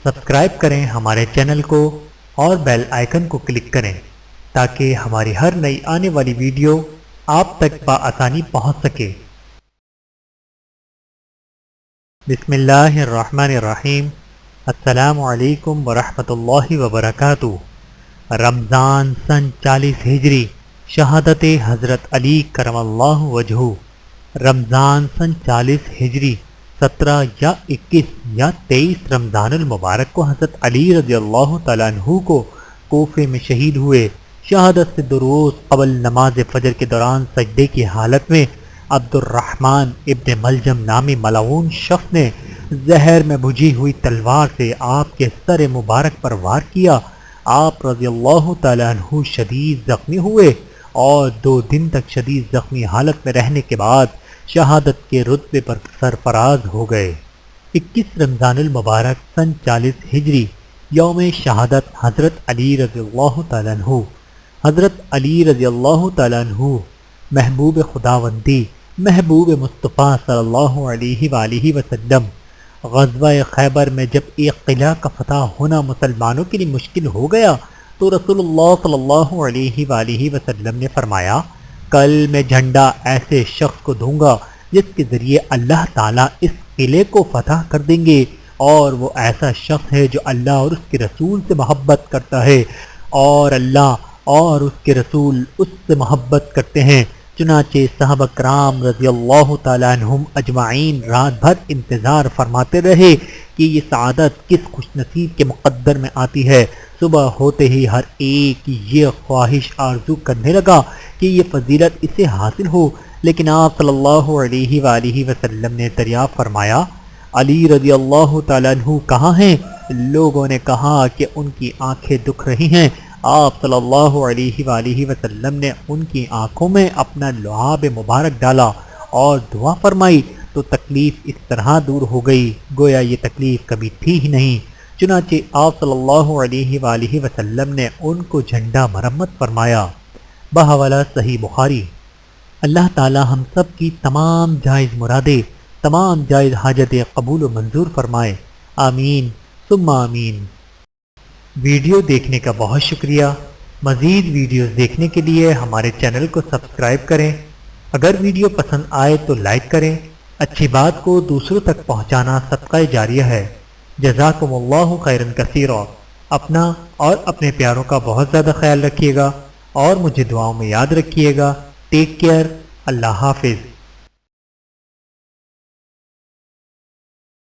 Subscribe کریں ہمارے channel کو اور بیل آئیکن کو کلک کریں تاکہ ہماری ہر نئی آنے والی ویڈیو آپ تک بآسانی پہنچ سکے۔ بسم اللہ الرحمن الرحیم۔ السلام علیکم ورحمۃ اللہ وبرکاتہ۔ رمضان سن 40 ہجری، شہادت حضرت علی کرم اللہ وجہہ۔ رمضان سن 40 ہجری 17 یا 21 یا 23 رمضان المبارک کو حضرت علی رضی اللہ تعالیٰ عنہ کو کوفے میں شہید ہوئے۔ شہادت سے 2 روز قبل نماز فجر کے دوران سجدے کی حالت میں عبد الرحمن ابن ملجم نامی ملعون شخص نے زہر میں بجھی ہوئی تلوار سے آپ کے سر مبارک پر وار کیا۔ آپ رضی اللہ تعالیٰ عنہ شدید زخمی ہوئے اور 2 دن تک شدید زخمی حالت میں رہنے کے بعد شہادت کے رتبے پر سرفراز ہو گئے۔ 21 رمضان المبارک سن 40 ہجری یوم شہادت حضرت علی رضی اللہ تعالیٰ عنہ۔ حضرت علی رضی اللہ تعالیٰ عنہ محبوب خداوندی، محبوب مصطفیٰ صلی اللہ علیہ وآلہ وسلم، غزوہ خیبر میں جب ایک قلعہ کا فتح ہونا مسلمانوں کے لیے مشکل ہو گیا تو رسول اللہ صلی اللہ علیہ وآلہ وسلم نے فرمایا، کل میں جھنڈا ایسے شخص کو دوں گا جس کے ذریعے اللہ تعالیٰ اس قلعے کو فتح کر دیں گے، اور وہ ایسا شخص ہے جو اللہ اور اس کے رسول سے محبت کرتا ہے اور اللہ اور اس کے رسول اس سے محبت کرتے ہیں۔ چنانچہ صحابہ کرام رضی اللہ تعالیٰ عنہم اجمعین رات بھر انتظار فرماتے رہے کہ یہ سعادت کس خوش نصیب کے مقدر میں آتی ہے۔ صبح ہوتے ہی ہر ایک یہ خواہش آرزو کرنے لگا کہ یہ فضیلت اسے حاصل ہو، لیکن آپ صلی اللہ علیہ وآلہ وسلم نے دریافت فرمایا، علی رضی اللہ تعالیٰ عنہ کہاں ہیں؟ لوگوں نے کہا کہ ان کی آنکھیں دکھ رہی ہیں۔ آپ صلی اللہ علیہ وآلہ وسلم نے ان کی آنکھوں میں اپنا لعاب مبارک ڈالا اور دعا فرمائی تو تکلیف اس طرح دور ہو گئی گویا یہ تکلیف کبھی تھی ہی نہیں۔ چنانچہ آپ صلی اللہ علیہ وآلہ وسلم نے ان کو جھنڈا مرمت فرمایا۔ بحوالہ صحیح بخاری۔ اللہ تعالی ہم سب کی تمام جائز مرادیں، تمام جائز حاجتیں قبول و منظور فرمائے، آمین ثم آمین۔ ویڈیو دیکھنے کا بہت شکریہ۔ مزید ویڈیوز دیکھنے کے لیے ہمارے چینل کو سبسکرائب کریں۔ اگر ویڈیو پسند آئے تو لائک کریں۔ اچھی بات کو دوسروں تک پہنچانا صدقہ جاریہ ہے۔ جزاکم اللہ خیرا کثیرا۔ اپنا اور اپنے پیاروں کا بہت زیادہ خیال رکھیے گا اور مجھے دعاؤں میں یاد رکھیے گا۔ Take care. اللہ حافظ۔